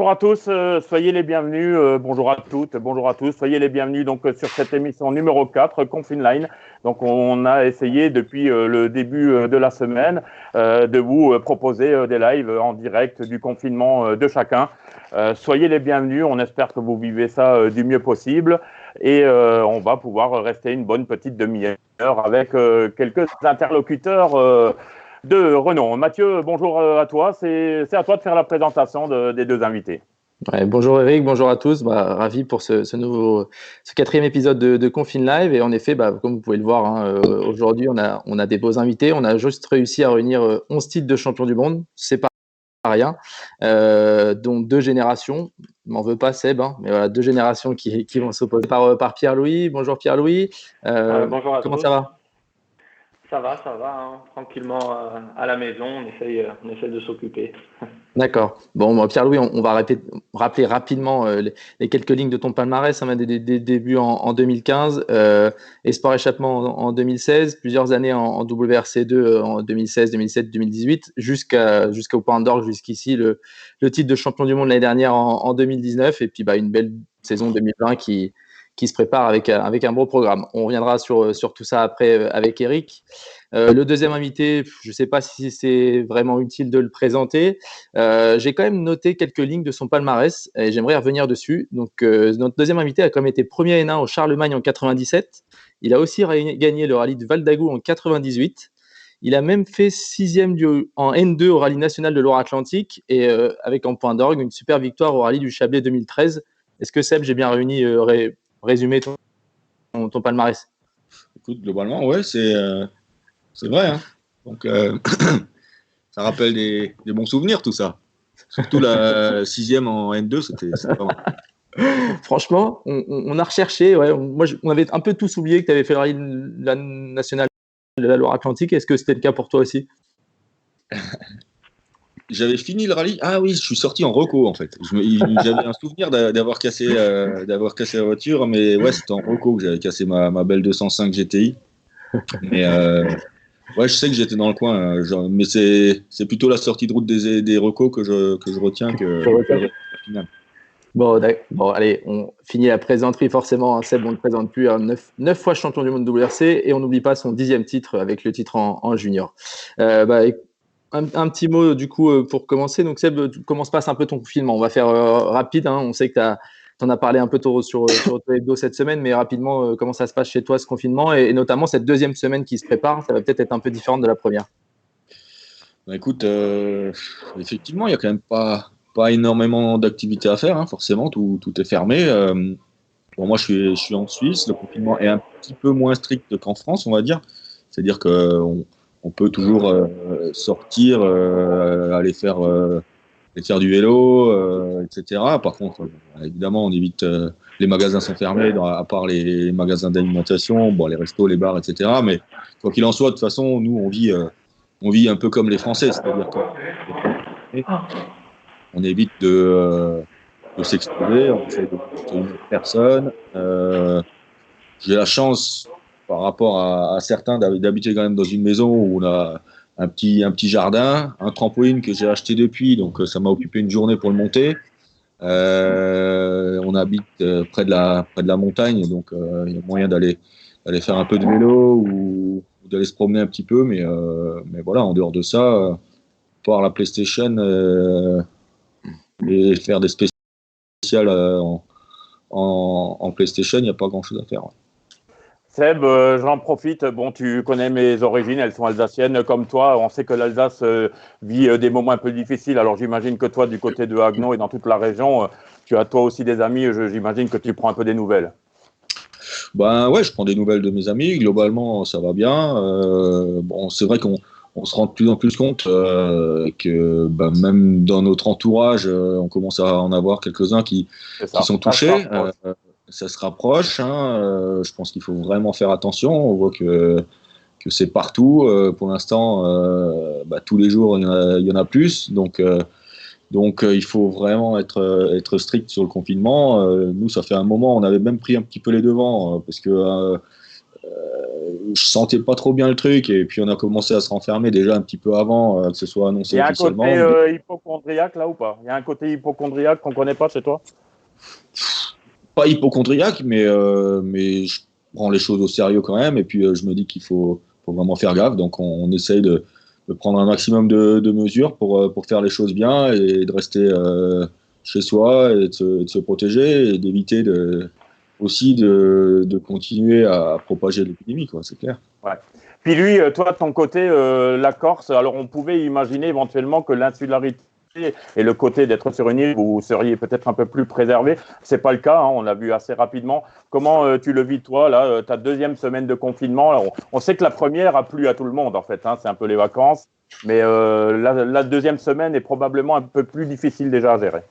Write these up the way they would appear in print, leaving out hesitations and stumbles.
bonjour à tous, soyez les bienvenus, bonjour à toutes, bonjour à tous, soyez les bienvenus sur cette émission numéro 4, Confinline. Donc on a essayé depuis le début de la semaine de vous proposer des lives en direct du confinement de chacun. Soyez les bienvenus, on espère que vous vivez ça du mieux possible et on va pouvoir rester une bonne petite demi-heure avec quelques interlocuteurs de renom. Mathieu, bonjour à toi. C'est à toi de faire la présentation des deux invités. Ouais, bonjour Eric, bonjour à tous. Ravi pour ce 4e épisode de Confine Live. Et en effet, comme vous pouvez le voir, aujourd'hui, on a des beaux invités. On a juste réussi à réunir 11 titres de champion du monde. C'est pas rien. Dont 2 générations. M'en veux pas, Seb, mais voilà, 2 générations qui vont s'opposer par Pierre-Louis. Bonjour Pierre-Louis. Bonjour à comment tous. ça va? Ça va, tranquillement à la maison, on essaye de s'occuper. D'accord. Bon, Pierre-Louis, on va rappeler rapidement les quelques lignes de ton palmarès, des débuts en 2015, Espoir Échappement en 2016, plusieurs années en WRC2 en 2016, 2017, 2018, jusqu'au point d'orgue, jusqu'ici, le titre de champion du monde l'année dernière en 2019, et puis une belle saison 2020 qui se prépare avec un beau programme. On reviendra sur tout ça après avec Eric. Le deuxième invité, je ne sais pas si c'est vraiment utile de le présenter. J'ai quand même noté quelques lignes de son palmarès et j'aimerais revenir dessus. Donc, notre deuxième invité a quand même été premier N1 au Charlemagne en 97. Il a aussi gagné le rallye de Val d'Agou en 98. Il a même fait 6e en N2 au rallye national de Loire-Atlantique et avec en point d'orgue une super victoire au rallye du Chablais 2013. Est-ce que Seb, j'ai bien résumé ton palmarès? Écoute, globalement, ouais, c'est vrai. Hein. Donc, ça rappelle des bons souvenirs, tout ça. Surtout la 6e en N2, c'était pas mal. Franchement, on a recherché. Ouais, on avait un peu tous oublié que tu avais fait le rallye la nationale de la Loire-Atlantique. Est-ce que c'était le cas pour toi aussi? J'avais fini le rallye. Ah oui, je suis sorti en reco en fait. J'avais un souvenir d'avoir cassé la voiture, mais ouais, c'était en reco que j'avais cassé ma belle 205 GTI. Mais ouais, je sais que j'étais dans le coin, mais c'est plutôt la sortie de route des recos que je retiens que la finale. Bon, allez, on finit la plaisanterie forcément. Seb, on ne le présente plus. 9 fois champion du monde WRC et on n'oublie pas son 10e titre avec le titre en junior. Un petit mot du coup pour commencer. Donc Seb, comment se passe un peu ton confinement? On va faire rapide. On sait que tu en as parlé un peu sur Hebdo cette semaine, mais rapidement, comment ça se passe chez toi ce confinement et notamment cette deuxième semaine qui se prépare? Ça va peut-être être un peu différente de la première. Écoute, effectivement, il n'y a quand même pas énormément d'activités à faire, forcément, tout est fermé. Moi, je suis en Suisse, le confinement est un petit peu moins strict qu'en France, on va dire. C'est-à-dire qu'on peut toujours sortir, aller faire du vélo, etc. Par contre, évidemment, on évite, les magasins sont fermés, à part les magasins d'alimentation, les restos, les bars, etc. Mais quoi qu'il en soit, de toute façon, nous, on vit un peu comme les Français, c'est-à-dire qu'on évite de s'exposer, on essaie de tenir personne. J'ai la chance, par rapport à certains, d'habiter quand même dans une maison où on a un petit jardin, un trampoline que j'ai acheté depuis, donc ça m'a occupé une journée pour le monter. On habite près de la montagne, donc il y a moyen d'aller faire un peu de vélo ou d'aller se promener un petit peu, mais voilà, en dehors de ça, par la PlayStation et faire des spéciales en PlayStation, il n'y a pas grand-chose à faire. Ouais. Seb, j'en profite. Bon, tu connais mes origines, elles sont alsaciennes comme toi. On sait que l'Alsace vit des moments un peu difficiles. Alors j'imagine que toi, du côté de Haguenau et dans toute la région, tu as toi aussi des amis. J'imagine que tu prends un peu des nouvelles. Ouais, je prends des nouvelles de mes amis. Globalement, ça va bien. C'est vrai qu'on se rend de plus en plus compte que même dans notre entourage, on commence à en avoir quelques-uns qui sont touchés. Ça se rapproche. Je pense qu'il faut vraiment faire attention. On voit que c'est partout. Pour l'instant, tous les jours, il y en a plus. Donc, il faut vraiment être strict sur le confinement. Nous, ça fait un moment, on avait même pris un petit peu les devants parce que je sentais pas trop bien le truc et puis on a commencé à se renfermer déjà un petit peu avant que ce soit annoncé Il y a un officiellement. côté hypochondriaque là ou pas? Il y a un côté hypochondriaque qu'on connaît pas chez toi? Pas hypochondriaque, mais je prends les choses au sérieux quand même et puis je me dis qu'il faut vraiment faire gaffe. Donc on essaye de prendre un maximum de mesures pour faire les choses bien et de rester chez soi et de se protéger et d'éviter aussi de continuer à propager l'épidémie, quoi, c'est clair. Ouais. Puis lui, toi, de ton côté, la Corse, alors on pouvait imaginer éventuellement que l'insularité et le côté d'être sur une île, vous seriez peut-être un peu plus préservé. C'est pas le cas, hein, on l'a vu assez rapidement. Comment tu le vis, toi, là, ta deuxième semaine de confinement? Alors, on sait que la première a plu à tout le monde, en fait, hein, c'est un peu les vacances, mais la deuxième semaine est probablement un peu plus difficile déjà à gérer.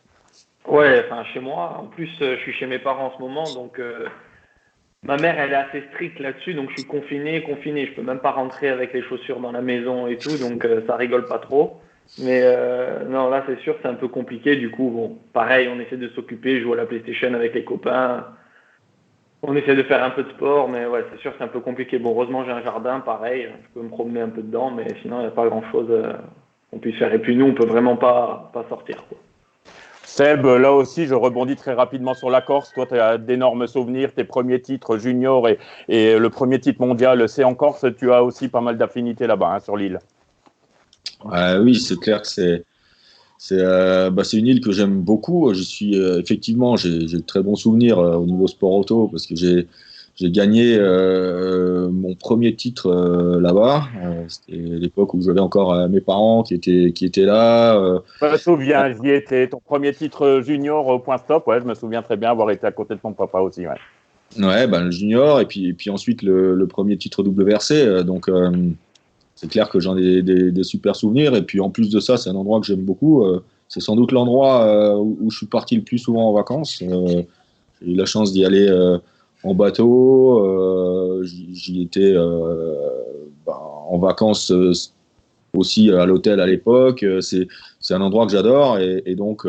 Ouais, enfin chez moi, en plus je suis chez mes parents en ce moment, donc ma mère elle est assez stricte là-dessus, donc je suis confiné, je peux même pas rentrer avec les chaussures dans la maison et tout, donc ça rigole pas trop. Mais non, là c'est sûr c'est un peu compliqué, du coup bon, pareil, on essaie de s'occuper, jouer à la PlayStation avec les copains, on essaie de faire un peu de sport, mais ouais c'est sûr c'est un peu compliqué. Bon, heureusement j'ai un jardin, pareil, je peux me promener un peu dedans, mais sinon il n'y a pas grand-chose qu'on puisse faire. Et puis nous on peut vraiment pas sortir, quoi. Seb, là aussi, je rebondis très rapidement sur la Corse. Toi, tu as d'énormes souvenirs, tes premiers titres juniors et le premier titre mondial, c'est en Corse. Tu as aussi pas mal d'affinités là-bas, hein, sur l'île. Oui, c'est clair que c'est une île que j'aime beaucoup. Je suis effectivement, j'ai de très bons souvenirs au niveau sport auto parce que j'ai gagné mon premier titre là-bas. C'était l'époque où j'avais encore mes parents qui étaient là. Je me souviens, j'y étais. Ton premier titre junior au point stop, ouais, je me souviens très bien avoir été à côté de ton papa aussi. Ouais. Ouais, le junior et puis ensuite le premier titre WRC. Donc c'est clair que j'en ai des super souvenirs. Et puis en plus de ça, c'est un endroit que j'aime beaucoup. C'est sans doute l'endroit où je suis parti le plus souvent en vacances. J'ai eu la chance d'y aller en bateau. J'y étais en vacances aussi à l'hôtel à l'époque. C'est un endroit que j'adore et donc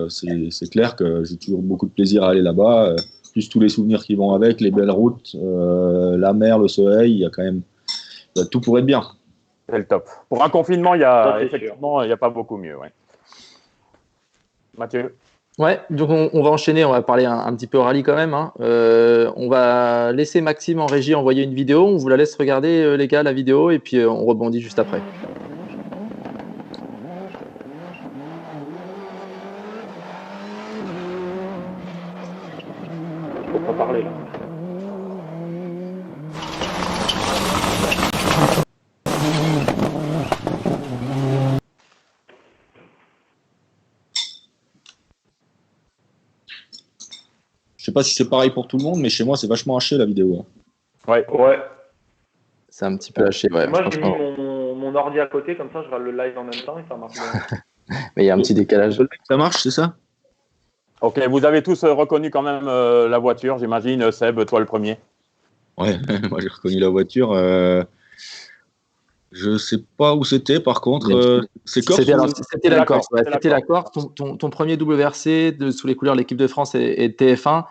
c'est clair que j'ai toujours beaucoup de plaisir à aller là-bas. Plus tous les souvenirs qui vont avec, les belles routes, la mer, le soleil, il y a tout pour être bien. C'est le top. Pour un confinement, il y a pas beaucoup mieux. Ouais. Mathieu? Ouais, donc on va enchaîner, on va parler un petit peu rallye quand même, hein. On va laisser Maxime en régie envoyer une vidéo, on vous la laisse regarder les gars la vidéo et puis on rebondit juste après. Faut pas parler là. Je sais pas si c'est pareil pour tout le monde, mais chez moi, c'est vachement haché la vidéo. Ouais. C'est un petit peu haché. Ouais, moi, j'ai mis mon ordi à côté, comme ça, je regarde le live en même temps et ça marche bien. Mais il y a un petit décalage. Ça marche, c'est ça? Ok, vous avez tous reconnu quand même la voiture, j'imagine. Seb, toi le premier. Ouais, moi j'ai reconnu la voiture. Je sais pas où c'était, par contre. C'est Corse? C'était la Corse. Ouais, c'était la Corse. Ton premier WRC sous les couleurs de l'équipe de France et TF1.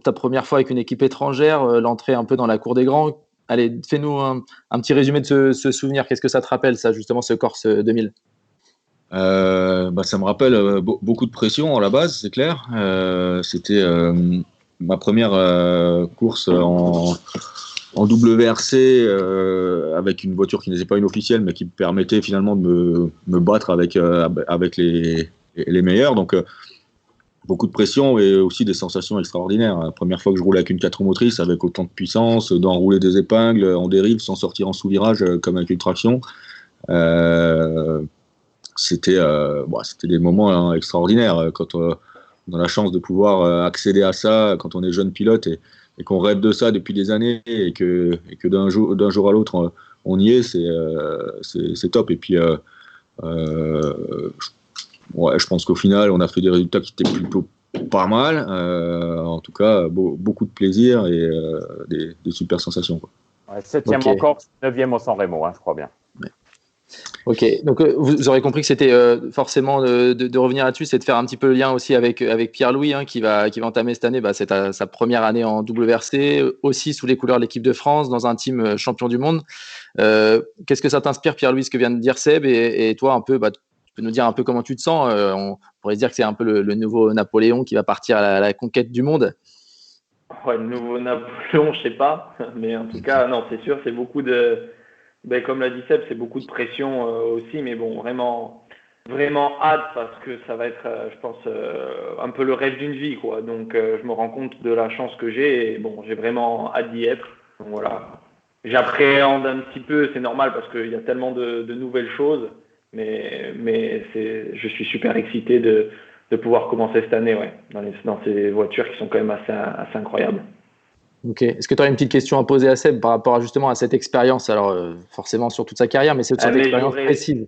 Ta première fois avec une équipe étrangère, l'entrée un peu dans la cour des grands. Allez, fais-nous un petit résumé de ce souvenir. Qu'est-ce que ça te rappelle, ça, justement, ce Corse 2000? Ça me rappelle beaucoup de pression à la base, c'est clair. C'était ma première course en WRC avec une voiture qui n'était pas une officielle, mais qui me permettait finalement de me battre avec les meilleurs. Donc beaucoup de pression et aussi des sensations extraordinaires. La première fois que je roulais avec une 4 roues motrices avec autant de puissance, d'enrouler des épingles en dérive sans sortir en sous-virage comme avec une traction. C'était des moments extraordinaires quand on a la chance de pouvoir accéder à ça quand on est jeune pilote et qu'on rêve de ça depuis des années et que d'un jour à l'autre on y est, c'est top. Et puis je pense qu'au final on a fait des résultats qui étaient plutôt pas mal, en tout cas beaucoup de plaisir et des super sensations, quoi. Ouais, 7e en Corse, 9e au San Remo, je crois bien. Ouais. Ok, donc vous aurez compris que c'était forcément de revenir là-dessus, c'est de faire un petit peu le lien aussi avec Pierre-Louis qui va entamer cette année c'est sa première année en WRC, aussi sous les couleurs de l'équipe de France, dans un team champion du monde. Qu'est-ce que ça t'inspire, Pierre-Louis, ce que vient de dire Seb, et toi un peu, tu peux nous dire un peu comment tu te sens. On pourrait se dire que c'est un peu le nouveau Napoléon qui va partir à la conquête du monde. Ouais, le nouveau Napoléon, je sais pas, mais en tout cas, non, c'est sûr, c'est beaucoup comme l'a dit Seb, c'est beaucoup de pression aussi, mais bon, vraiment, vraiment hâte parce que ça va être, je pense, un peu le rêve d'une vie, quoi. Donc, je me rends compte de la chance que j'ai et bon, j'ai vraiment hâte d'y être. Donc voilà, j'appréhende un petit peu, c'est normal parce qu'il y a tellement de nouvelles choses, mais je suis super excité de pouvoir commencer cette année, ouais, dans ces voitures qui sont quand même assez incroyables. Ok. Est-ce que tu aurais une petite question à poser à Seb par rapport justement à cette expérience? Alors, forcément sur toute sa carrière, mais c'est cette expérience précise.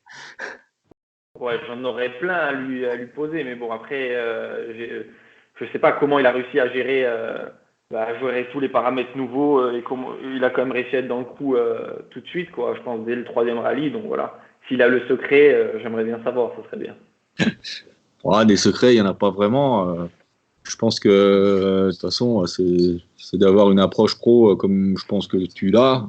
Ouais, j'en aurais plein à lui poser, mais bon, après, je sais pas comment il a réussi à gérer tous les paramètres nouveaux et comment il a quand même réussi à être dans le coup tout de suite, quoi. Je pense dès le 3e rallye, donc voilà. S'il a le secret, j'aimerais bien savoir, ça serait bien. Des secrets, il n'y en a pas vraiment. Je pense que de toute façon, c'est d'avoir une approche pro comme je pense que tu l'as.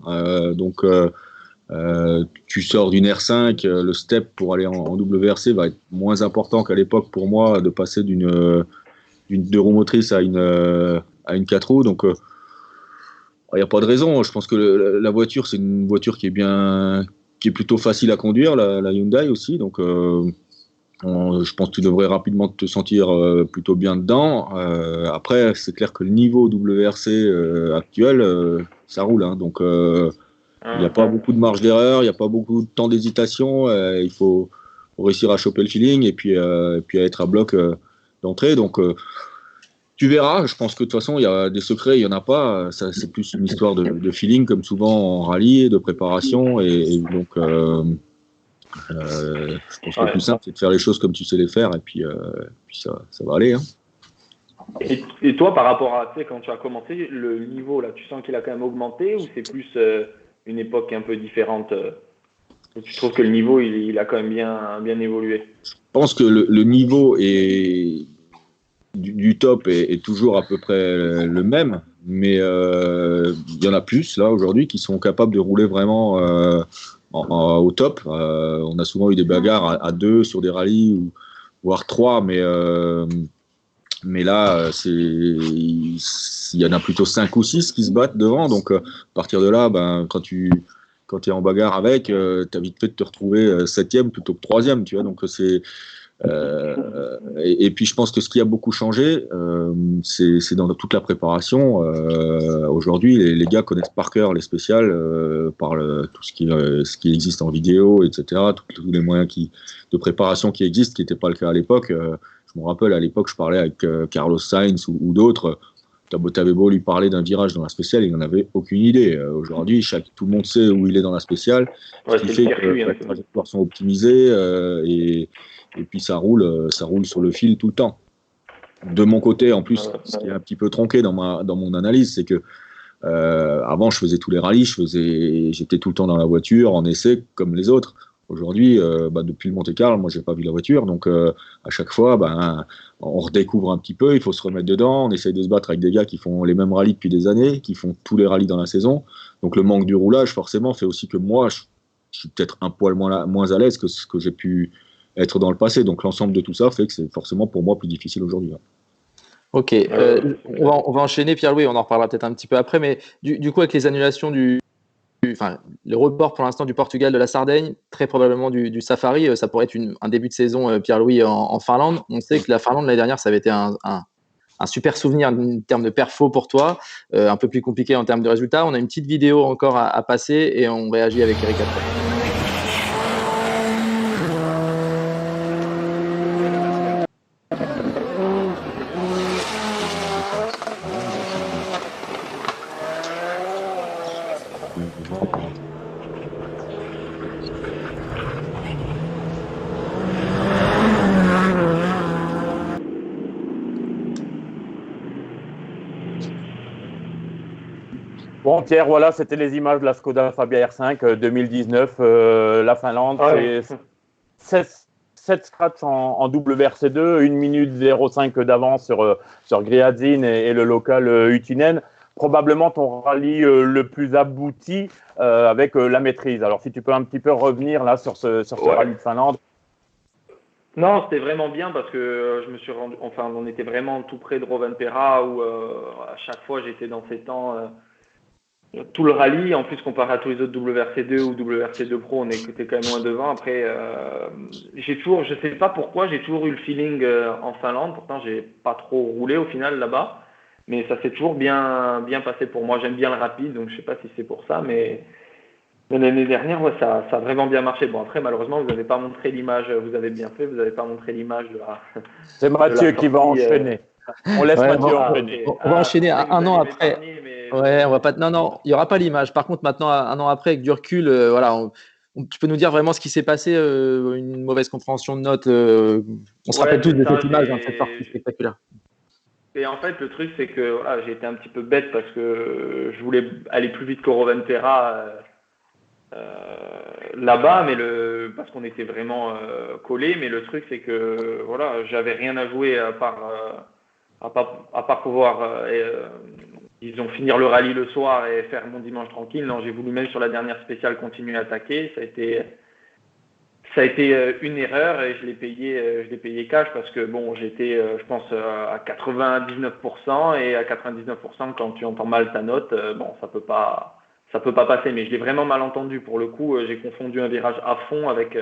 Tu sors d'une R5, le step pour aller en WRC va être moins important qu'à l'époque pour moi de passer d'une 2 roues motrices à une 4 roues. Donc, il n'y a pas de raison. Je pense que la voiture, c'est une voiture qui est plutôt facile à conduire, la Hyundai aussi. Donc, je pense que tu devrais rapidement te sentir plutôt bien dedans. Après, c'est clair que le niveau WRC actuel, ça roule. Hein. Donc, il n'y a pas beaucoup de marge d'erreur, il n'y a pas beaucoup de temps d'hésitation. Il faut réussir à choper le feeling et puis à être à bloc d'entrée. Donc, tu verras. Je pense que de toute façon, il y a des secrets, il n'y en a pas. Ça, c'est plus une histoire de feeling, comme souvent en rallye, de préparation. Et donc, je pense que le plus simple, c'est de faire les choses comme tu sais les faire. Et puis ça va aller. Hein. Et toi, par rapport à, tu sais, quand tu as commencé, le niveau, là, tu sens qu'il a quand même augmenté ou c'est plus une époque un peu différente tu trouves que le niveau, il a quand même bien évolué? Je pense que le niveau du top est toujours à peu près le même, mais il y en a plus, là, aujourd'hui, qui sont capables de rouler vraiment au top. On a souvent eu des bagarres à 2 sur des rallyes, voire 3, mais là, il y en a plutôt 5 ou 6 qui se battent devant. Donc, à partir de là, quand tu es en bagarre avec, tu as vite fait de te retrouver 7e plutôt que 3e. Tu vois, donc, et puis, je pense que ce qui a beaucoup changé, c'est dans toute la préparation. Aujourd'hui, les gars connaissent par cœur les spéciales, par tout ce qui existe en vidéo, etc. Tous les moyens de préparation qui existent, qui n'était pas le cas à l'époque. Je me rappelle, à l'époque, je parlais avec Carlos Sainz ou d'autres. T'avais beau lui parler d'un virage dans la spéciale, il n'en avait aucune idée. Aujourd'hui, tout le monde sait où il est dans la spéciale, ce qui fait que les trajectoires sont optimisées et puis ça roule sur le fil tout le temps. De mon côté, en plus, ce qui est un petit peu tronqué dans mon analyse, c'est que avant, je faisais tous les rallyes, j'étais tout le temps dans la voiture, en essai, comme les autres. Aujourd'hui, depuis le Monte-Carlo, moi, j'ai pas vu la voiture, donc à chaque fois, on redécouvre un petit peu, il faut se remettre dedans, on essaye de se battre avec des gars qui font les mêmes rallyes depuis des années, qui font tous les rallyes dans la saison. Donc le manque du roulage, forcément, fait aussi que moi, je suis peut-être un poil moins à l'aise que ce que j'ai pu être dans le passé. Donc l'ensemble de tout ça fait que c'est forcément pour moi plus difficile aujourd'hui. Ok, on va enchaîner, Pierre-Louis, on en reparlera peut-être un petit peu après, mais du coup, avec les annulations le report pour l'instant du Portugal, de la Sardaigne, très probablement du Safari, ça pourrait être un début de saison, Pierre-Louis, en Finlande. On sait que la Finlande, l'année dernière, ça avait été un super souvenir en termes de perfo pour toi, un peu plus compliqué en termes de résultats. On a une petite vidéo encore à passer et on réagit avec Eric après. Bon, Pierre, voilà, c'était les images de la Skoda Fabia R5 2019, la Finlande. C'est 7 scratchs en WRC2, 1 minute 05 d'avance sur Griadzin et le local Uttinen. Probablement ton rallye le plus abouti avec la maîtrise. Alors, si tu peux un petit peu revenir là sur ce rallye de Finlande. Non, c'était vraiment bien parce que je me suis rendu, enfin, on était vraiment tout près de Rovanperä où à chaque fois j'étais dans ces temps. Tout le rallye, en plus comparé à tous les autres WRC2 ou WRC2 Pro, on était quand même loin devant. Après, je sais pas pourquoi, j'ai toujours eu le feeling en Finlande. Pourtant, j'ai pas trop roulé au final là-bas, mais ça s'est toujours bien passé pour moi. J'aime bien le rapide, donc je sais pas si c'est pour ça, mais l'année dernière, ouais, ça a vraiment bien marché. Bon, après, malheureusement, vous n'avez pas montré l'image. Vous avez bien fait, vous n'avez pas montré l'image de la. C'est Mathieu qui va enchaîner. On laisse Mathieu enchaîner. On va enchaîner un an après. Ouais, on va pas. Non, il y aura pas l'image. Par contre, maintenant, un an après, avec du recul, voilà, tu peux nous dire vraiment ce qui c'est passé, une mauvaise compréhension de notes. On se rappelle tous de cette image, cette partie spectaculaire. Et en fait, le truc, c'est que voilà, j'ai été un petit peu bête parce que je voulais aller plus vite que Rovanperä là-bas, mais parce qu'on était vraiment collés. Mais le truc, c'est que voilà, j'avais rien à jouer à part pouvoir disons, finir le rallye le soir et faire mon dimanche tranquille. Non, j'ai voulu même sur la dernière spéciale continuer à attaquer. Ça a été une erreur et je l'ai payé cash parce que bon, j'étais, je pense, à 99% et à 99%, quand tu entends mal ta note, bon, ça peut pas passer. Mais je l'ai vraiment mal entendu. Pour le coup, j'ai confondu un virage à fond avec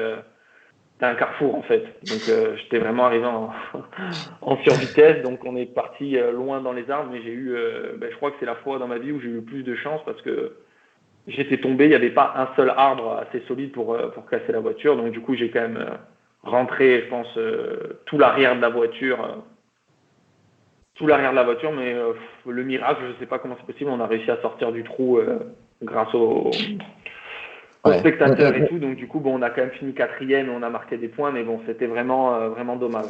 un carrefour en fait. Donc j'étais vraiment arrivé en survitesse. Donc on est parti loin dans les arbres. Mais j'ai eu, je crois que c'est la fois dans ma vie où j'ai eu le plus de chance parce que j'étais tombé. Il n'y avait pas un seul arbre assez solide pour casser la voiture. Donc du coup j'ai quand même rentré, je pense, tout l'arrière de la voiture. Mais le miracle, je ne sais pas comment c'est possible. On a réussi à sortir du trou grâce aux spectateurs et tout, donc du coup, bon, on a quand même fini 4e et on a marqué des points, mais bon, c'était vraiment dommage.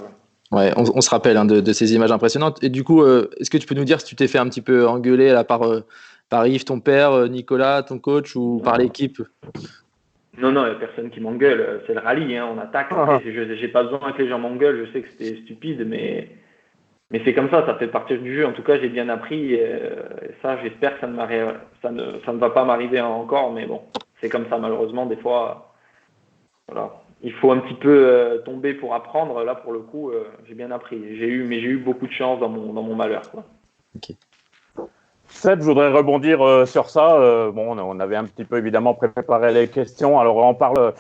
Ouais, on se rappelle de ces images impressionnantes. Et du coup, est-ce que tu peux nous dire si tu t'es fait un petit peu engueuler là, par Yves, ton père, Nicolas, ton coach, ou par l'équipe? Non, il n'y a personne qui m'engueule. C'est le rallye, hein, on attaque. J'ai pas besoin que les gens m'engueulent. Je sais que c'était stupide, mais c'est comme ça fait partie du jeu. En tout cas, j'ai bien appris. Et ça, j'espère que ça ne va pas m'arriver encore, mais bon. C'est comme ça, malheureusement, des fois, voilà. Il faut un petit peu tomber pour apprendre. Là, pour le coup, j'ai bien appris. J'ai eu beaucoup de chance dans mon malheur, quoi. Okay. Seb, je voudrais rebondir sur ça. Bon, on avait un petit peu évidemment préparé les questions. Alors, on parle.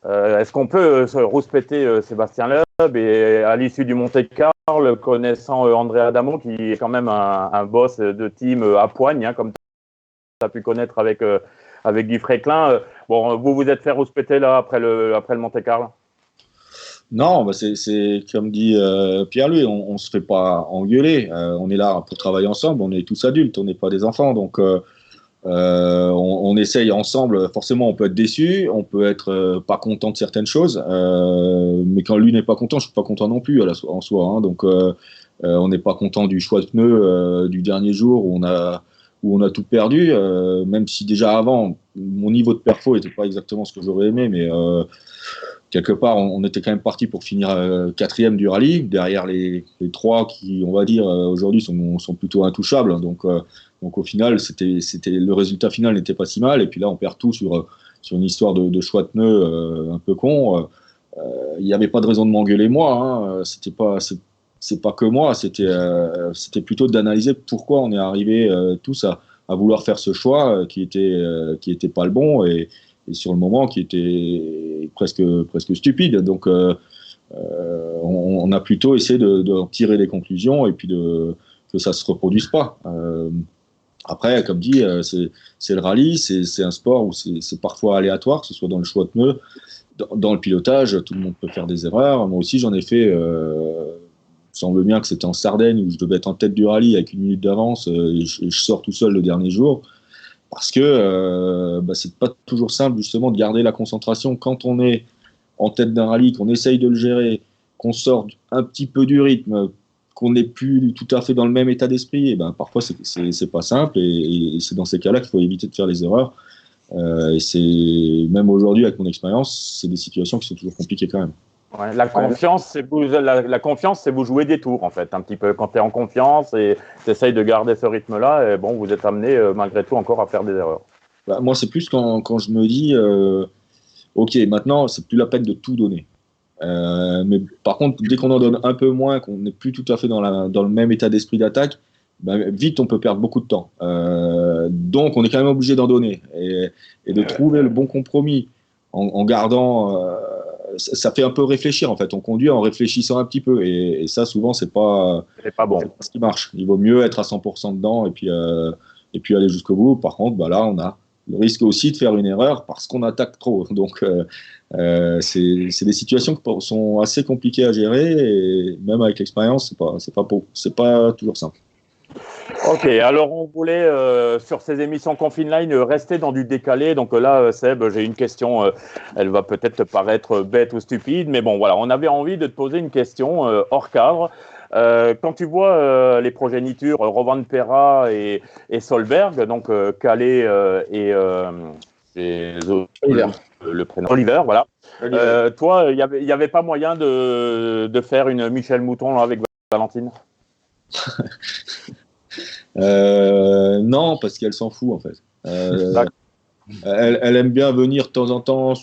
Est-ce qu'on peut se rouspéter Sébastien Loeb et à l'issue du Monte-Carlo, connaissant André Adamo, qui est quand même un boss de team à poigne, hein, comme tu as pu connaître avec Guy Fréquelin. Bon, vous êtes fait rouspéter là après le Monte-Carlo? Non, c'est comme dit Pierre-Louis, on se fait pas engueuler. On est là pour travailler ensemble. On est tous adultes, on n'est pas des enfants. Donc, on essaye ensemble. Forcément, on peut être déçu, on peut être pas content de certaines choses. Mais quand lui n'est pas content, je suis pas content non plus en soi. Hein. Donc, on n'est pas content du choix de pneus du dernier jour où on a tout perdu. Même si déjà avant, mon niveau de perfo n'était pas exactement ce que j'aurais aimé, mais quelque part, on était quand même parti pour finir 4e du rallye, derrière les 3 qui, on va dire, aujourd'hui sont plutôt intouchables. Donc au final, le résultat final n'était pas si mal. Et puis là, on perd tout sur une histoire de choix de pneus un peu con. Il n'y avait pas de raison de m'engueuler moi. Hein. C'est pas que moi. C'était plutôt d'analyser pourquoi on est arrivé tous à vouloir faire ce choix qui était pas le bon et sur le moment qui était presque stupide. Donc on a plutôt essayé de tirer des conclusions et puis que ça se reproduise pas. Après, comme dit, c'est le rallye, c'est un sport où c'est parfois aléatoire, que ce soit dans le choix de pneus, dans le pilotage, tout le monde peut faire des erreurs. Moi aussi, j'en ai fait. Il semble bien que c'était en Sardaigne où je devais être en tête du rallye avec 1 minute d'avance et je sors tout seul le dernier jour. Parce que c'est pas toujours simple justement de garder la concentration quand on est en tête d'un rallye, qu'on essaye de le gérer, qu'on sort un petit peu du rythme qu'on n'est plus tout à fait dans le même état d'esprit, et ben parfois c'est pas simple, et c'est dans ces cas-là qu'il faut éviter de faire les erreurs. Et c'est même aujourd'hui, avec mon expérience, c'est des situations qui sont toujours compliquées quand même. Ouais, la confiance, c'est vous jouer des tours, en fait, un petit peu. Quand tu es en confiance et tu essayes de garder ce rythme-là, et bon, vous êtes amené, malgré tout, encore à faire des erreurs. Bah, moi, c'est plus quand je me dis, OK, maintenant, c'est plus la peine de tout donner. Mais par contre, dès qu'on en donne un peu moins, qu'on n'est plus tout à fait dans le même état d'esprit d'attaque, ben, vite, on peut perdre beaucoup de temps. Donc, on est quand même obligé d'en donner et de trouver le bon compromis en gardant. Ça fait un peu réfléchir, en fait. On conduit en réfléchissant un petit peu. Et ça, souvent, c'est pas bon. C'est pas ce qui marche. Il vaut mieux être à 100% dedans et puis aller jusqu'au bout. Par contre, bah là, on a le risque aussi de faire une erreur parce qu'on attaque trop. Donc, c'est des situations qui sont assez compliquées à gérer. Et même avec l'expérience, c'est pas toujours simple. Ok, alors on voulait, sur ces émissions Confineline, rester dans du décalé. Donc là, Seb, j'ai une question, elle va peut-être te paraître bête ou stupide, mais bon, voilà, on avait envie de te poser une question hors cadre. Quand tu vois les progénitures Rovanperä et Solberg, donc Calais et le prénom Oliver, voilà. Toi, il y avait pas moyen de faire une Michel Mouton là, avec Valentine? Non, parce qu'elle s'en fout en fait. Elle aime bien venir de temps en temps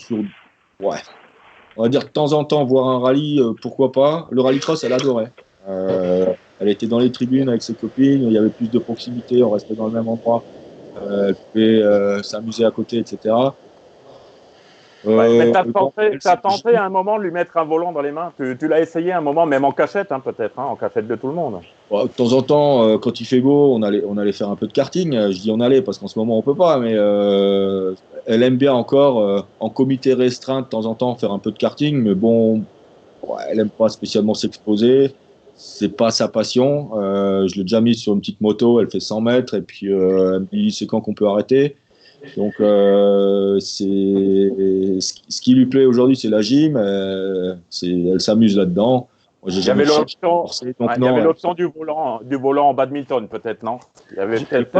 on va dire de temps en temps voir un rallye, pourquoi pas. Le rallycross, elle adorait. Elle était dans les tribunes avec ses copines, il y avait plus de proximité, on restait dans le même endroit. Elle pouvait s'amuser à côté, etc. Mais t'as tenté à un moment de lui mettre un volant dans les mains. Tu l'as essayé à un moment, même en cachette, hein, peut-être, hein, en cachette de tout le monde. De temps en temps, quand il fait beau, on allait faire un peu de karting. Je dis on allait parce qu'en ce moment on peut pas, mais elle aime bien encore en comité restreint de temps en temps faire un peu de karting, mais bon, elle aime pas spécialement s'exposer. C'est pas sa passion. Je l'ai déjà mise sur une petite moto, elle fait 100 mètres et puis elle me dit c'est quand qu'on peut arrêter. Donc, ce qui lui plaît aujourd'hui, c'est la gym. Elle s'amuse là-dedans. Il y avait l'option du volant en badminton, peut-être, non? Il y avait peut-être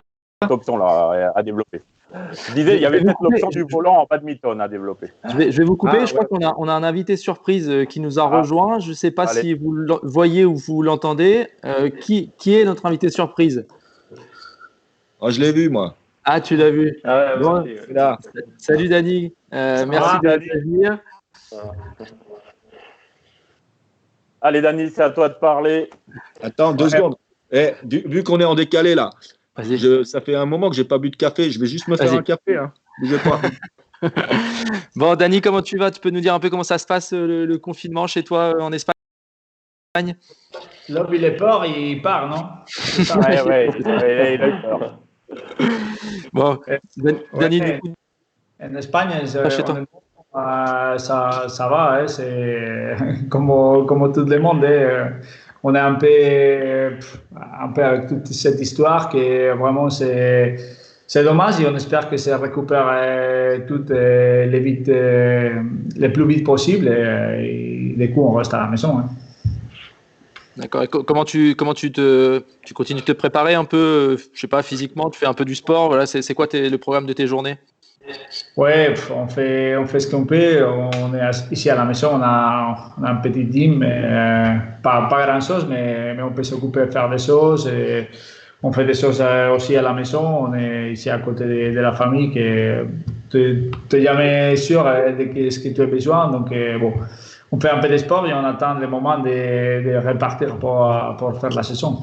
cette option-là à développer. Je disais, il y avait peut-être l'option du volant en badminton à développer. Je vais vous couper. Je crois qu'on a un invité surprise qui nous a rejoint. Je ne sais pas si vous le voyez ou vous l'entendez. Qui est notre invité surprise? Je l'ai vu, moi. Ah, tu l'as vu. Bon, là. Salut Dani. Merci de venir. Allez Dani, c'est à toi de parler. Attends 2 secondes. Vu qu'on est en décalé là, ça fait un moment que j'ai pas bu de café. Je vais juste me faire un café. Hein. Bougez pas. Bon, Dani, comment tu vas? Tu peux nous dire un peu comment ça se passe le confinement chez toi en Espagne? L'homme, il est peur, il part, non? Ouais, il a eu peur. Bon, Dani, en Espagne, ça va, hein, c'est comme tout le monde. On est un peu avec toute cette histoire que vraiment c'est dommage et on espère que ça récupère tout le plus vite possible et du coup on reste à la maison. Hein. D'accord. Et comment tu continues de te préparer un peu, je sais pas, physiquement, tu fais un peu du sport, voilà, c'est quoi le programme de tes journées? Ouais, on fait ce qu'on peut. On est ici à la maison, on a un petit gym, pas grand chose, mais on peut s'occuper de faire des choses. Et on fait des choses aussi à la maison. On est ici à côté de la famille, que tu n'es jamais sûr de ce que tu as besoin. Donc bon. On fait un peu de sport et on attend le moment de repartir pour faire la saison.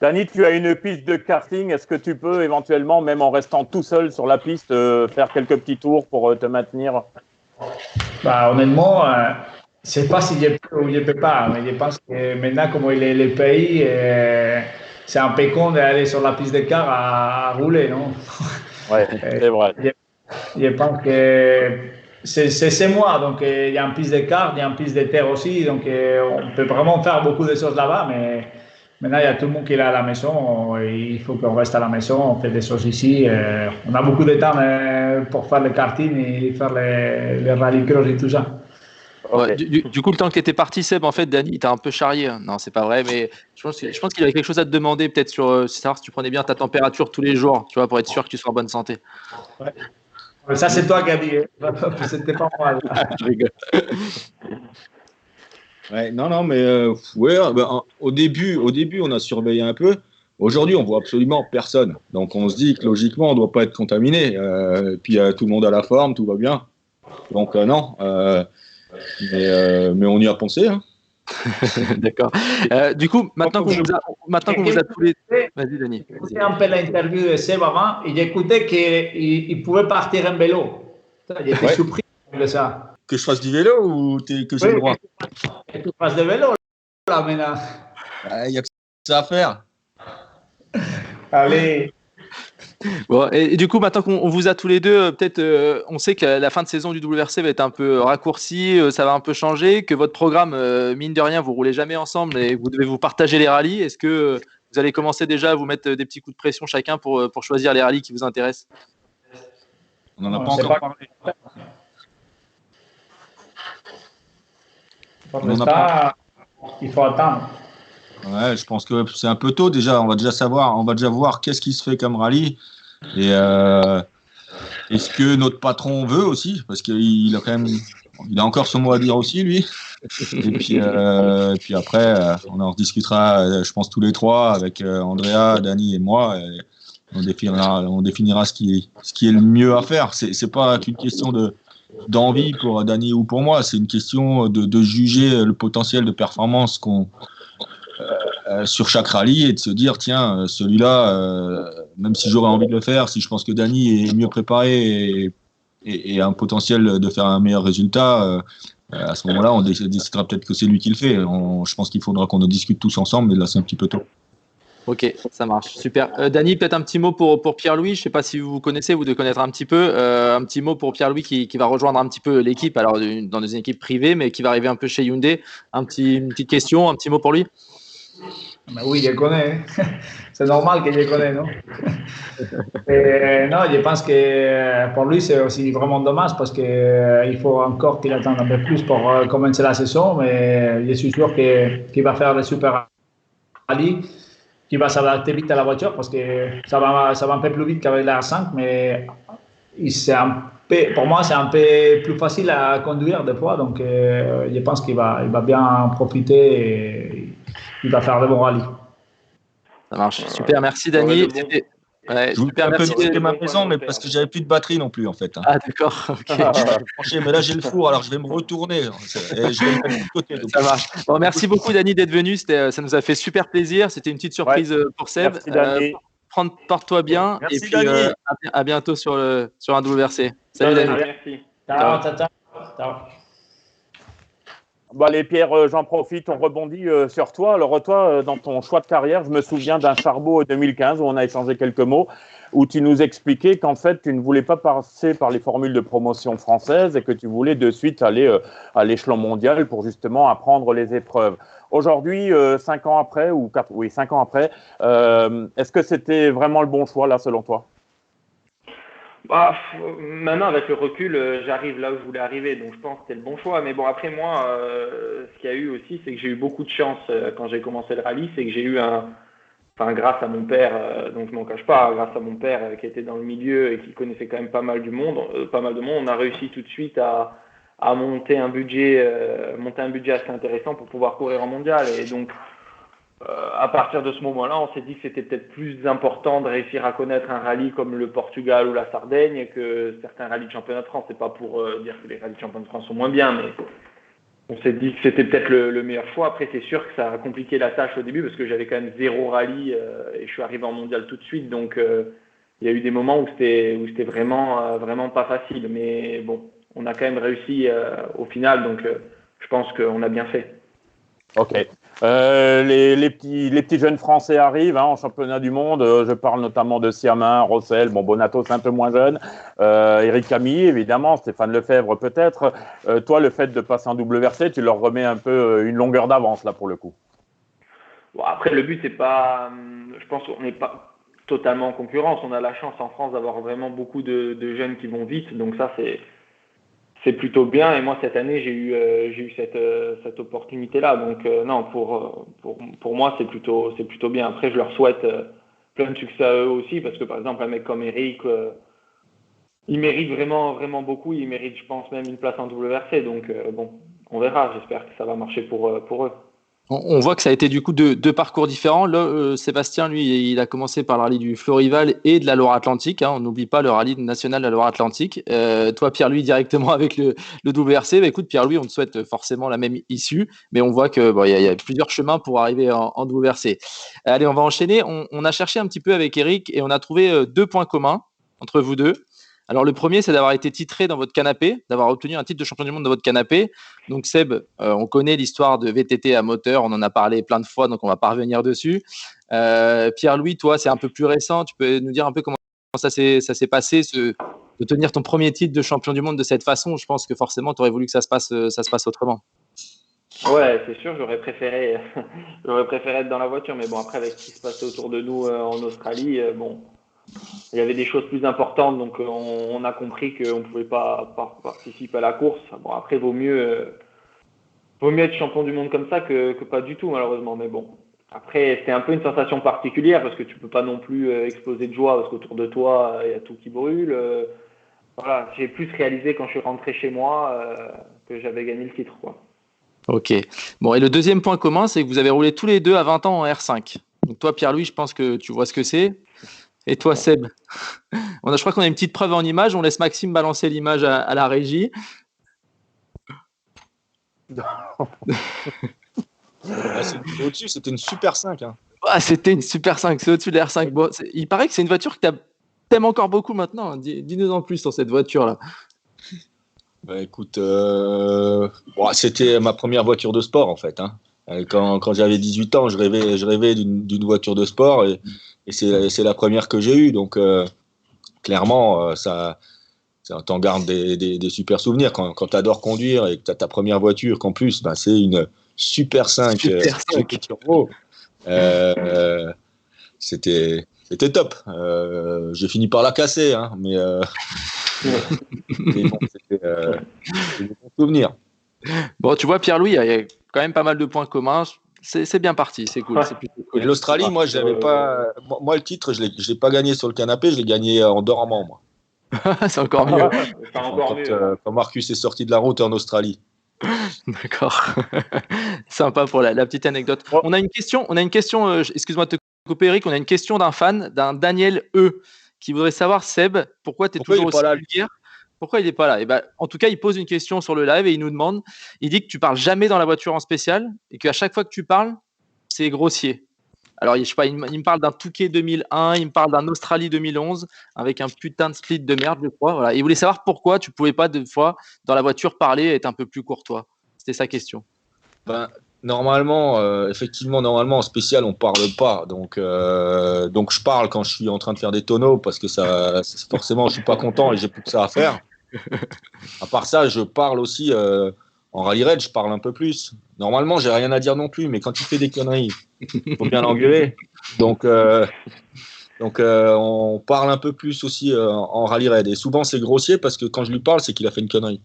Dani, tu as une piste de karting. Est-ce que tu peux éventuellement, même en restant tout seul sur la piste, faire quelques petits tours pour te maintenir? Honnêtement, je ne sais pas si je peux ou je ne peux pas, mais je pense que maintenant, comme il est le pays, c'est un peu con d'aller sur la piste de car à rouler, non? Oui, c'est vrai. Je pense que c'est moi, donc il y a une piste de kart, il y a une piste de terre aussi, donc on peut vraiment faire beaucoup de choses là-bas, mais maintenant il y a tout le monde qui est là à la maison, il faut qu'on reste à la maison, on fait des choses ici, on a beaucoup de temps pour faire le karting et faire les rallycross et tout ça. Ouais, du coup, le temps que tu étais parti, Seb, en fait, Dany, il t'a un peu charrié. Non, c'est pas vrai, mais je pense qu'il avait quelque chose à te demander, peut-être sur savoir si tu prenais bien ta température tous les jours, tu vois, pour être sûr que tu sois en bonne santé. Ouais. Ça, c'est toi qui as dit. C'était pas moi. Je rigole. Ouais, non, mais ouais, au début, on a surveillé un peu. Aujourd'hui, on voit absolument personne. Donc, on se dit que logiquement, on ne doit pas être contaminé. Puis, tout le monde a la forme, tout va bien. Donc, non. Mais on y a pensé. Hein. D'accord. Du coup, maintenant qu'on vous a tous les... Vas-y, Dany. J'écoutais un peu l'interview de Seb avant et j'écoutais qu'il pouvait partir en vélo. J'étais surpris de ça. Que je fasse du vélo ou que j'ai le droit? Que tu fasses du vélo, là, maintenant. Il y a que ça à faire. Allez. Bon, et du coup, maintenant qu'on vous a tous les deux, peut-être, on sait que la fin de saison du WRC va être un peu raccourcie, ça va un peu changer, que votre programme, mine de rien, vous roulez jamais ensemble et vous devez vous partager les rallyes. Est-ce que vous allez commencer déjà à vous mettre des petits coups de pression chacun pour choisir les rallyes qui vous intéressent? On n'en a pas encore parlé. Il faut attendre. Ouais, je pense que c'est un peu tôt déjà. On va déjà voir qu'est-ce qui se fait comme rallye. Et est-ce que notre patron veut aussi? Parce qu'il a encore son mot à dire aussi, lui. Et puis après, on en rediscutera, je pense, tous les trois avec Andrea, Dany et moi. Et on définira ce qui est le mieux à faire. C'est pas qu'une question d'envie pour Dany ou pour moi. C'est une question de juger le potentiel de performance qu'on sur chaque rallye et de se dire tiens, celui-là, même si j'aurais envie de le faire, si je pense que Dany est mieux préparé et a un potentiel de faire un meilleur résultat, à ce moment-là, on décidera peut-être que c'est lui qui le fait. Je pense qu'il faudra qu'on en discute tous ensemble, mais là, c'est un petit peu tôt. Ok, ça marche, super. Dany, peut-être un petit mot pour Pierre-Louis. Je ne sais pas si vous connaissez, vous devez connaître un petit peu. Un petit mot pour Pierre-Louis qui va rejoindre un petit peu l'équipe, alors dans une équipe privée, mais qui va arriver un peu chez Hyundai. Une petite question, un petit mot pour lui. Mais oui, je connais. C'est normal que je connais, non? Et non, je pense que pour lui, c'est aussi vraiment dommage parce qu'il faut encore qu'il attende un peu plus pour commencer la saison. Mais je suis sûr qu'il va faire des super rallyes, qu'il va s'adapter vite à la voiture parce que ça va un peu plus vite qu'avec la R5. Mais pour moi, c'est un peu plus facile à conduire des fois. Donc, je pense qu'il va bien en profiter et il va faire de bons rallyes. Ça marche. Super, merci Dany. Je vous super, merci. C'était ma maison, mais parce que j'avais plus de batterie non plus en fait. Hein. Ah d'accord. Okay. Mais là j'ai le four, alors je vais me retourner. Je vais me mettre de côté. Donc. Ça marche. Bon, merci beaucoup Dany d'être venu. Ça nous a fait super plaisir. C'était une petite surprise pour Seb. Merci Dany. Porte-toi bien. Merci, et puis à bientôt sur un WRC. Salut Dany. Merci. Ciao. Bon, allez Pierre, j'en profite, on rebondit sur toi. Alors toi, dans ton choix de carrière, je me souviens d'un Charbot 2015 où on a échangé quelques mots, où tu nous expliquais qu'en fait, tu ne voulais pas passer par les formules de promotion françaises et que tu voulais de suite aller à l'échelon mondial pour justement apprendre les épreuves. Aujourd'hui, 5 ans après, 5 ans après, est-ce que c'était vraiment le bon choix là, selon toi ? Maintenant, avec le recul, j'arrive là où je voulais arriver, donc je pense que c'était le bon choix. Mais bon, après moi, ce qu'il y a eu aussi, c'est que j'ai eu beaucoup de chance quand j'ai commencé le rallye, c'est que j'ai eu grâce à mon père, donc je m'en cache pas, grâce à mon père qui était dans le milieu et qui connaissait quand même pas mal de monde, on a réussi tout de suite à monter un budget assez intéressant pour pouvoir courir en mondial. Et donc, à partir de ce moment-là, on s'est dit que c'était peut-être plus important de réussir à connaître un rallye comme le Portugal ou la Sardaigne que certains rallyes de championnat de France. C'est pas pour dire que les rallyes de championnat de France sont moins bien, mais on s'est dit que c'était peut-être le meilleur choix. Après, c'est sûr que ça a compliqué la tâche au début parce que j'avais quand même 0 rallye et je suis arrivé en mondial tout de suite. Donc, il y a eu des moments où c'était vraiment pas facile. Mais bon, on a quand même réussi au final. Donc, je pense qu'on a bien fait. Ok. Les petits jeunes Français arrivent en championnat du monde. Je parle notamment de Siamin, Rossel, Bonato c'est un peu moins jeune. Eric Camille, évidemment, Stéphane Lefebvre peut-être. Toi, le fait de passer en WRC, tu leur remets un peu une longueur d'avance là pour le coup. Bon, après, le but, c'est pas. Je pense qu'on n'est pas totalement en concurrence. On a la chance en France d'avoir vraiment beaucoup de jeunes qui vont vite. Donc ça, c'est plutôt bien. Et moi, cette année, j'ai eu cette opportunité-là. Donc, non, pour moi, c'est plutôt bien. Après, je leur souhaite plein de succès à eux aussi, parce que par exemple, un mec comme Eric, il mérite vraiment, vraiment beaucoup. Il mérite, je pense, même une place en WRC. Donc, bon, on verra. J'espère que ça va marcher pour eux. On voit que ça a été du coup deux parcours différents. Là, Sébastien, lui, il a commencé par le rallye du Florival et de la Loire-Atlantique. On n'oublie pas le rallye national de la Loire-Atlantique. Toi, Pierre-Louis, directement avec le WRC. Bah, écoute, Pierre-Louis, on te souhaite forcément la même issue, mais on voit que y a plusieurs chemins pour arriver en WRC. Allez, on va enchaîner. On a cherché un petit peu avec Eric et on a trouvé 2 points communs entre vous deux. Alors, le premier, c'est d'avoir été titré dans votre canapé, d'avoir obtenu un titre de champion du monde dans votre canapé. Donc, Seb, on connaît l'histoire de VTT à moteur, on en a parlé plein de fois, donc on va pas revenir dessus. Pierre-Louis, toi, c'est un peu plus récent. Tu peux nous dire un peu comment ça s'est passé, de tenir ton premier titre de champion du monde de cette façon? Je pense que forcément, tu aurais voulu que ça se passe autrement. Ouais, c'est sûr, j'aurais préféré être dans la voiture, mais bon, après, avec ce qui se passait autour de nous en Australie, bon. Il y avait des choses plus importantes, donc on a compris qu'on ne pouvait pas participer à la course. Bon, après, vaut mieux être champion du monde comme ça que pas du tout, malheureusement. Mais bon, après, c'était un peu une sensation particulière parce que tu peux pas non plus exploser de joie parce qu'autour de toi, il y a tout qui brûle. Voilà, j'ai plus réalisé quand je suis rentré chez moi que j'avais gagné le titre, quoi. Ok. Bon, et le deuxième point commun, c'est que vous avez roulé tous les deux à 20 ans en R5. Donc toi, Pierre-Louis, je pense que tu vois ce que c'est. Et toi, Seb? Je crois qu'on a une petite preuve en image. On laisse Maxime balancer l'image à la régie. Au-dessus, c'était une Super 5. Hein. Ah, c'était une Super 5, c'est au-dessus de la R5. Bon, il paraît que c'est une voiture que tu aimes encore beaucoup maintenant. Dis-nous en plus sur cette voiture-là. Bah, écoute, c'était ma première voiture de sport en fait. Hein. Quand j'avais 18 ans, je rêvais d'une voiture de sport et c'est la première que j'ai eue. Donc, clairement, ça t'en garde des super souvenirs. Quand tu adores conduire et que tu as ta première voiture, qu'en plus, c'est une Super 5. Super 5. Turbo. C'était top. J'ai fini par la casser, hein, mais bon, c'était des bons souvenirs. Bon, tu vois, Pierre-Louis, il y a quand même pas mal de points communs. C'est bien parti, c'est cool. C'est plutôt cool. Et l'Australie, moi, j'avais pas. Moi, le titre, je l'ai pas gagné sur le canapé, je l'ai gagné en dormant, moi. C'est encore mieux. Quand Marcus est sorti de la route en Australie. D'accord. Sympa pour la petite anecdote. On a une question. Excuse-moi de te couper, Eric. On a une question d'un fan, d'un Daniel E, qui voudrait savoir, Seb, pourquoi tu es toujours aussi vulgaire? Pourquoi il n'est pas là? Et en tout cas, il pose une question sur le live et il nous demande, il dit que tu parles jamais dans la voiture en spécial et qu'à chaque fois que tu parles, c'est grossier. Alors, je sais pas, il me parle d'un Touquet 2001, il me parle d'un Australie 2011 avec un putain de split de merde, je crois. Voilà. Il voulait savoir pourquoi tu pouvais pas, des fois, dans la voiture, parler et être un peu plus courtois. C'était sa question. Normalement, effectivement, en spécial, on parle pas. Donc, je parle quand je suis en train de faire des tonneaux parce que forcément, je suis pas content et j'ai plus que ça à faire. À part ça, je parle aussi en rallye raid, je parle un peu plus. Normalement, j'ai rien à dire non plus, mais quand il fait des conneries, il faut bien l'engueuler. Donc, on parle un peu plus aussi en rallye raid. Et souvent, c'est grossier parce que quand je lui parle, c'est qu'il a fait une connerie.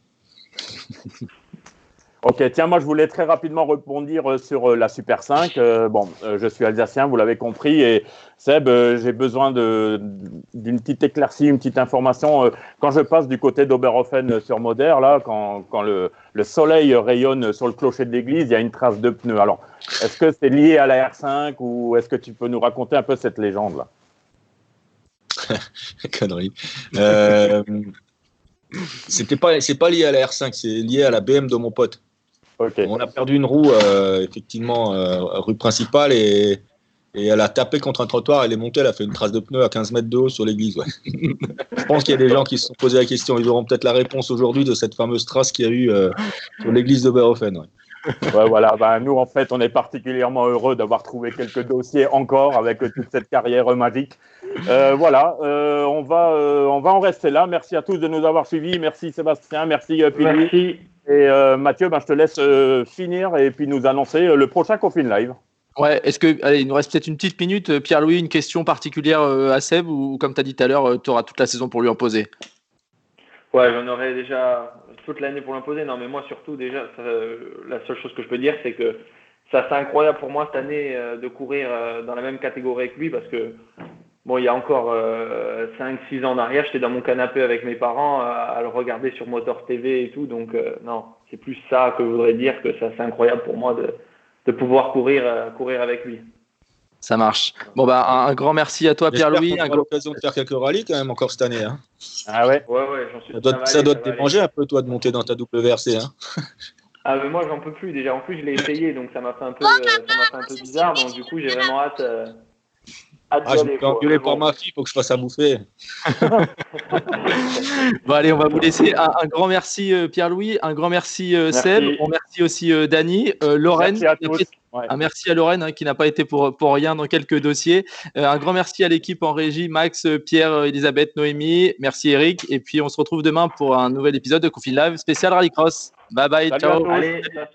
Ok, tiens, moi je voulais très rapidement rebondir sur la Super 5. Je suis alsacien, vous l'avez compris, et Seb, j'ai besoin d'une petite éclaircie, une petite information. Quand je passe du côté d'Oberhofen sur Moder, là, quand le soleil rayonne sur le clocher de l'église, il y a une trace de pneu. Alors, est-ce que c'est lié à la R5 ou est-ce que tu peux nous raconter un peu cette légende-là? Connerie. C'est pas lié à la R5, c'est lié à la BM de mon pote. Okay. On a perdu une roue, effectivement, rue principale et elle a tapé contre un trottoir, elle est montée, elle a fait une trace de pneu à 15 mètres de haut sur l'église. Ouais. Je pense qu'il y a des gens qui se sont posé la question, ils auront peut-être la réponse aujourd'hui de cette fameuse trace qu'il y a eu sur l'église d'Oberhofen. Ouais. Ouais, voilà, nous en fait on est particulièrement heureux d'avoir trouvé quelques dossiers encore avec toute cette carrière magique. On va en rester là. Merci à tous de nous avoir suivis. Merci Sébastien, merci Pili. Merci. Et Mathieu, je te laisse finir et puis nous annoncer le prochain Confine Live. Ouais, il nous reste peut-être une petite minute. Pierre-Louis, une question particulière à Seb ou comme tu as dit tout à l'heure, tu auras toute la saison pour lui en poser? Ouais, j'en aurais déjà. toute l'année pour l'imposer. Non, mais moi surtout déjà, la seule chose que je peux dire, c'est que ça c'est incroyable pour moi cette année de courir dans la même catégorie que lui parce que bon, il y a encore 5-6 ans en arrière, j'étais dans mon canapé avec mes parents à le regarder sur Motor TV et tout. Donc non, c'est plus ça que je voudrais dire que ça c'est incroyable pour moi de pouvoir courir avec lui. Ça marche. Bon, un grand merci à toi, Pierre-Louis. On aura l'occasion de faire quelques rallyes quand même encore cette année. Hein. Ah ouais. Ouais, j'en suis. Ça doit te démanger un peu, toi, de monter dans ta WRC. Hein. Ah, mais moi, j'en peux plus déjà. En plus, je l'ai essayé, donc ça m'a fait un peu, bizarre. Donc, du coup, j'ai vraiment hâte. Je me fais engueuler par ma fille, il faut que je fasse à bouffer. Bon, allez, on va vous laisser. Un grand merci, Pierre-Louis. Un grand merci, Seb. On remercie aussi Dany. Lorraine. Merci à tous. Un merci à Lorraine qui n'a pas été pour rien dans quelques dossiers. Un grand merci à l'équipe en régie, Max, Pierre, Elisabeth, Noémie. Merci Eric. Et puis on se retrouve demain pour un nouvel épisode de Confine Live spécial Rallycross. Bye bye, Salut ciao. Allez, ciao.